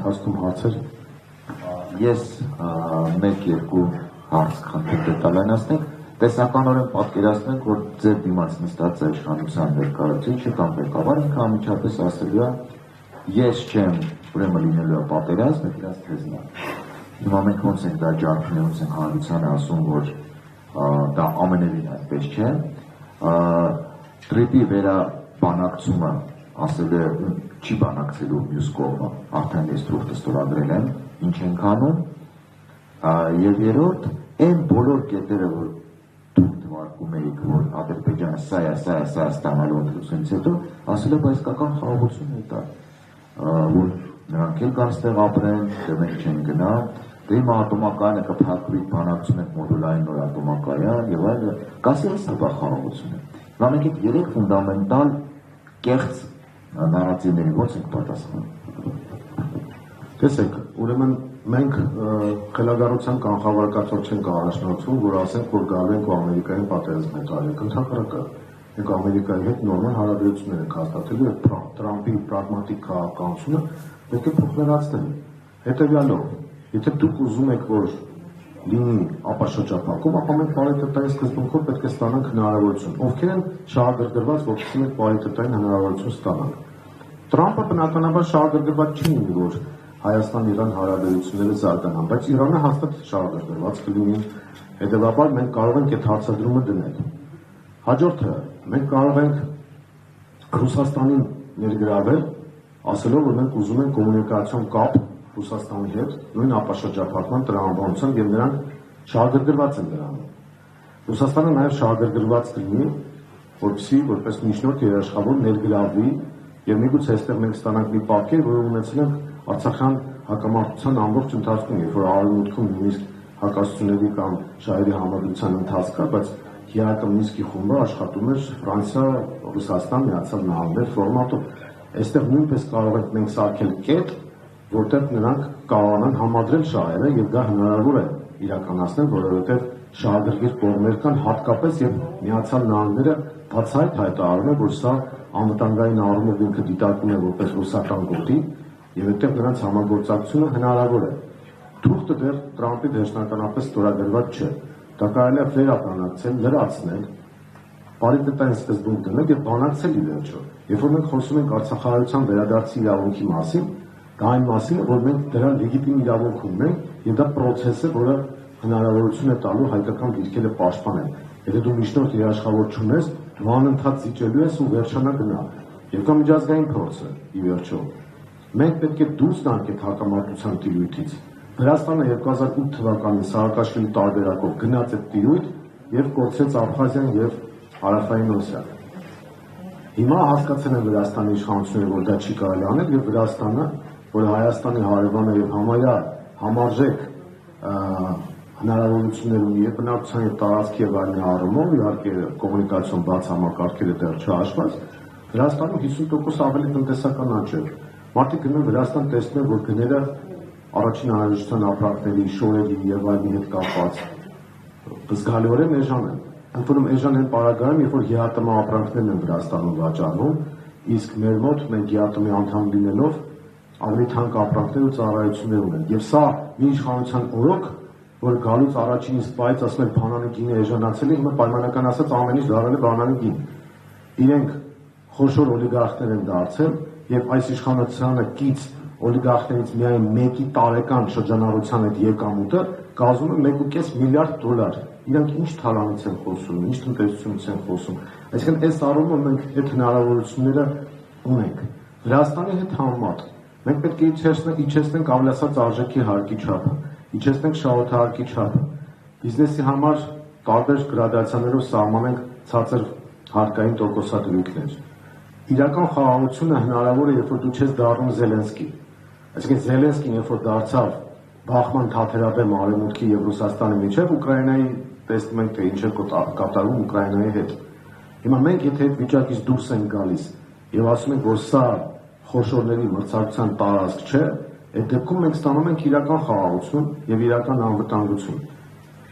ընթացքում հարցեր։ Ես մեկ-երկու հարց խնդրեմ դետալանացնենք, տեսականորեն պատկերացնենք, որ ձեր դիմաց նստած է իշխանության ներկայացուցիչը կամ ղեկավարը անմիջապես ասելու է, ես չեմ, ուրեմն լինելու է պատերազմ, դրանց թեզն է։ Հիմա մենք ոնց ենք դա ջարդում, ոնց ենք հանրությանը ասում, որ դա ամենևին այդպես չէ, Տրիպի վերաբանակցումը ասել է չի բանակցելու մյուս կողմը, արդեն ես թուղթը ստորագրել եմ, ինչ ենք անում, եւ երրորդ, այն բոլոր կետերը, որ դուք թվարկում էիք, որ Ադրբեջանը սա ստանալու ընտրությունից հետո, ասել է, բայց կական խաղաղություն է դա, որ նրանք էլ կան ստեղ ապրեն, դե մենք չեն գնա, դե հիմա ատոմակայանը կփակվի, բանակցում ենք մոդուլային նոր ատոմակայան եւ այլն, կասի սա խաղաղություն է։ Հիմա մենք այդ երեք ֆունդամենտալ կեղծ նարատիվների ո՞նց ենք պատասխանում։ Տեսեք, ուրեմն մենք խելագարության կանխավարկածով չենք առաջնորդվում, որ ասենք, որ գալու ենք ու Ամերիկային պատերազմ ենք արել, ընդհանրապես մենք Ամերիկայի հետ նորմալ հարաբերություններ ենք հաստատելու եւ Տրամպի պրագմատիկ քաղաքականությունը պետք է փոխվերացնել։ Հետեւյալով, եթե դուք ուզում եք, որ լինի ապաշրջափակում, ապա մենք պարիտետային սկզբունքով պետք է ստանանք հնարավորություն։ Ովքեր են շահագրգռված, որպեսզի մենք պարիտետային հնարավորություն ստանանք։ Տրամպը բնականաբար շահագրգռված չի լինի, որ Հայաստան-Իրան հարաբերությունները զարգանան, բայց Իրանը հաստատ շահագրգռված կլինի, հետևաբար մենք կարող ենք այդ հարցադրումը դնել։ Հաջորդը, մենք կարող ենք Ռուսաստանին ներգրավել, ասելով, որ մենք ուզում ենք կոմունիկացիոն կապ Ռուսաստանի հետ, նույն ապաշրջափակման տրամաբանությամբ եւ նրանք շահագրգռված են դրանում։ Ռուսաստանը նաեւ շահագրգռված կլինի, որպեսզի որպես միջնորդ երաշխավոր ներգրավվի եւ միգուցե այստեղ մենք ստանանք մի պատկեր, որը ունեցել ենք Արցախյան հակամարտության ամբողջ ընթացքում, երբ որ արևմուտքում նույնիսկ հակասությունների կամ շահերի համադրության ընթացք կա, բայց ՀԻԱԿ Մինսկի խումբը աշխատում էր Ֆրանսիա, Ռուսաստան, Միացյալ Նահանգներ ֆորմատով։ Այստեղ նույնպես կարող ենք մենք սարքել կետ, որտեղ նրանք կարողանան համադրել շահերը եւ դա հնարավոր է իրականացնել, որովհետեւ շահագրգիռ կողմեր կան, հատկապես եւ Միացյալ Նահանգները բացահայտ հայտարարում է, որ սա անվտանգային առումով ինքը դիտարկում է որպես ռուսական գոտի եւ այդտեղ նրանց համագործակցությունը հնարավոր է։ Թուղթը դեռ Տրամպի վերջնականապես ստորագրված չէ։ Դա կարելի է վերականգնացնել, լրացնել, պարիտետային սկզբունք դնել եւ բանակցել ի վերջո։ Երբ որ մենք խոսում ենք Արցախահայության վերադարձի իրավունքի մասին, դա այն մասին է, որ մենք դրա լեգիտիմ իրավունք ունենք եւ դա process է, որը հնարավորություն է տալու հայկական դիրքերը պաշտպանել։ Եթե դու միջնորդ երաշխավոր չունես, դու անընդհատ զիջելու ես ու վերջանա գնա։ Եվ կա միջազգային փորձը ի վերջո։ Մենք պետք է դուրս գանք այդ հակամարտության տիրույթից։ Վրաստանը 2008 թվականին Սաակաշվիլի տարբերակով գնաց այդ տիրույթ եւ կորցրեց Աբխազիան եւ Հարավային Օսիան։ Հիմա հասկացել են Վրաստանի իշխանությունները, որ դա չի կարելի անել եւ Վրաստանը, որը Հայաստանի հարևան է եւ համարյա համարժեք հնարավորություններ ունի եւ բնակչության եւ տարածքի եւ այլն առումով, իհարկե կոմունիկացիոն բաց համակարգերը դեռ չհաշված, Վրաստանում 50% ավելի տնտեսական աճ է։ Մարդիկ գնում Վրաստան տեսնում են, որ գները առաջին անհրաժեշտության ապրանքների, շորերի եւ այլնի հետ կապված զգալիորեն էժան են։ Ընդ որում էժան են պարագայում, երբ որ ՀԱՏՄ ապրանքներն են Վրաստանում վաճառվում, իսկ մեր մոտ մենք ՀԱՏՄ-ի անդամ լինելով ավելի թանկ ապրանքներ ու ծառայություններ ունենք։ Եվ սա մի իշխանության օրոք, որ գալուց առաջին իսկ պայծ ասում են բանանի գինը էժանացել է, հիմա պայմանական ասած ամեն ինչ դառել է բանանի գին։ Իրենք խոշոր օլիգարխներ են դարձել եւ այս իշխանությանը կից օլիգարխներից միայն մեկի տարեկան շրջանառության այդ եկամուտը կազմում է 1.5 միլիարդ դոլար։ Իրանք ինչ թալանից են խոսում, ինչ տնտեսությունից են խոսում։ Այսինքն այս առումով մենք այդ հնարավորությունները ունենք։ Վրաստանի հետ համեմատ մենք պետք է իջեցնենք ավելացած արժեքի հարկի չափը, իջեցնենք շահութահարկի չափը։ Բիզնեսի համար տարբեր գրադացիաներով սահմանենք ցածր հարկային տոկոսադրույքներ։ Իրական խաղաղությունը հնարավոր է, երբ որ դու չես դառնում Զելենսկի։ Այսինքն Զելենսկին երբ որ դարձավ բախման թաթերաբեմ Արևմուտքի եւ Ռուսաստանի միջեւ, Ուկրաինայի տեսնում ենք թե ինչ է կատարվում Ուկրաինայի հետ։ Հիմա մենք եթե այդ վիճակից դուրս ենք գալիս եւ ասում ենք, որ սա խոշորների մրցակցության տարածք չէ, այդ դեպքում մենք ստանում ենք իրական խաղաղություն եւ իրական անվտանգություն։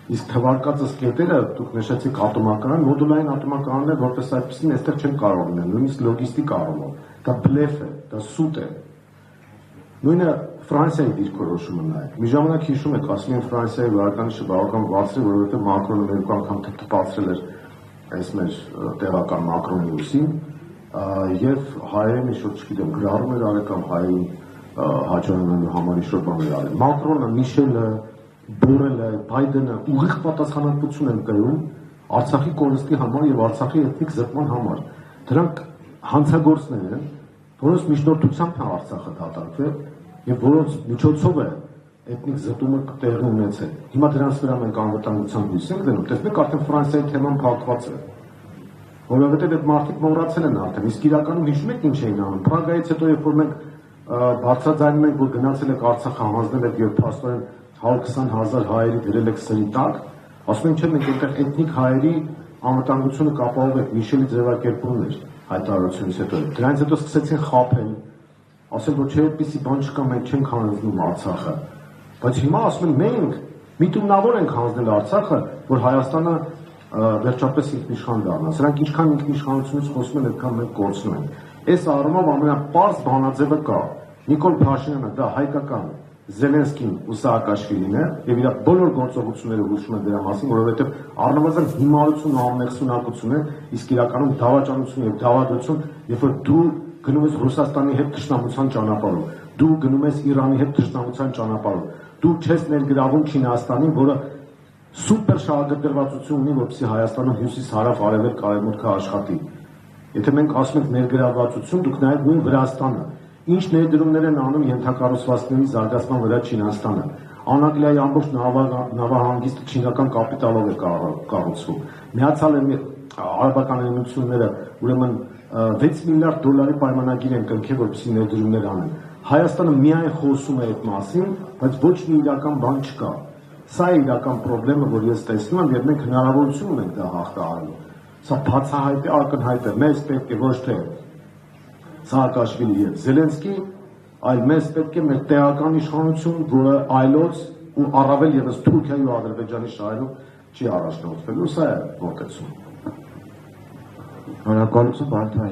Իսկ թվարկածս կետերը դուք նշեցիք ատոմական, մոդուլային ատոմականներ, որպես այդպեսին այստեղ չեն կարող լինել, նույնիսկ լոգիստիկ առումով։ Դա բլեֆ է, դա սուտ է։ Նույնը Ֆրանսիայի դիրքորոշումը նայեք։ Մի ժամանակ հիշում եք, ասում են Ֆրանսիայի վարկանիշը բավական բարձր է, որովհետև Մակրոնը երկու անգամ թփթփացրել էր այս մեր տեղական Մակրոն Նյուսին, եւ հայերը մի շուտ չգիտեմ գրառում էր արել կամ հայերին հաջողանալու համար ինչ-որ բաներ արել։ Մակրոնը, Միշելը, Բորելը, Բայդենը ուղիղ պատասխանատվություն են կրում Արցախի կորստի համար եւ Արցախի էթնիկ զտման համար։ Դրանք հանցագործներ են, որոնց միջնորդությամբ է Արցախը դատարկվել եւ որոնց միջոցով է էթնիկ զտումը տեղի ունեցել։ Հիմա դրանց վրա մենք անվտանգության հույս ենք դնում։ Տեսնեք, արդեն Ֆրանսիայի թեման փակված է։ Որովհետեւ այդ մարդիկ մոռացել են արդեն, իսկ իրականում հիշում եք ինչ էին անում։ Պրագայից հետո երբ որ մենք բարձրաձայնում ենք, որ գնացել եք Արցախը հանձնել եք եւ փաստորեն 120,000 հայերի դրել եք սրի տակ, ասում են չէ, մենք այնտեղ էթնիկ հայերի անվտանգությունը կապահովենք, Միշելի ձևակերպումն էր հայտարարությունից հետո։ Դրանից հետո սկսեցին խաբել, ասել որ չէ, այդպիսի բան չկա, մենք չենք հանձնում Արցախը։ Բայց հիմա ասում են մենք միտումնավոր ենք հանձնել Արցախը, որ Հայաստանը վերջապես ինքնիշխան դառնա։ Սրանք ինչքան ինքնիշխանությունից խոսում են, այդքան մենք կորցնում ենք։ Այս առումով ամենապարզ բանաձևը կա։ Նիկոլ Փաշինյանը դա հայկական Զելենսկին ու Սաակաշվիլին է եւ իր բոլոր գործողությունները հուշում են դրա մասին, որովհետեւ առնվազն հիմարություն ու ամենեսունակություն է, իսկ իրականում դավաճանություն եւ դավադրություն, երբ որ դու գնում ես Ռուսաստանի հետ թշնամության ճանապարհով, դու գնում ես Իրանի հետ թշնամության ճանապարհով, դու չես ներգրավում Չինաստանին, որը սուպեր շահագրգռվածություն ունի, որպեսզի Հայաստանում հյուսիս-հարավ արևելք արևմուտքը աշխատի։ Եթե մենք ասում ենք ներգրավվածություն, դուք նայեք նույն Վրաստանը, ինչ ներդրումներ են անում ենթակառուցվածքների զարգացման վրա Չինաստանը։ Անագլիայի ամբողջ նավահանգիստը չինական կապիտալով է կառուցվում։ Միացյալ Արաբական Էմիրությունները ուրեմն 6 միլիարդ դոլարի պայմանագիր են կնքել, որպեսզի ներդրումներ անեն։ Հայաստանը միայն խոսում է այդ մասին, բայց ոչ մի իրական բան չկա։ Սա է իրական խնդրեմը, որ ես տեսնում եմ, եւ մենք հնարավորություն ունենք դա հաղթահարելու։ Սա բացահայտ է, ակնհայտ է, մեզ պետք է ոչ թե Սաակաշվիլի եւ Զելենսկի, այլ մեզ պետք է մեր տեղական իշխանություն, որը այլոց ու առավել եւս Թուրքիայի ու Ադրբեջանի շահերով չի առաջնորդվելու, սա է ողջություն։ Շնորհակալություն, Վարդան,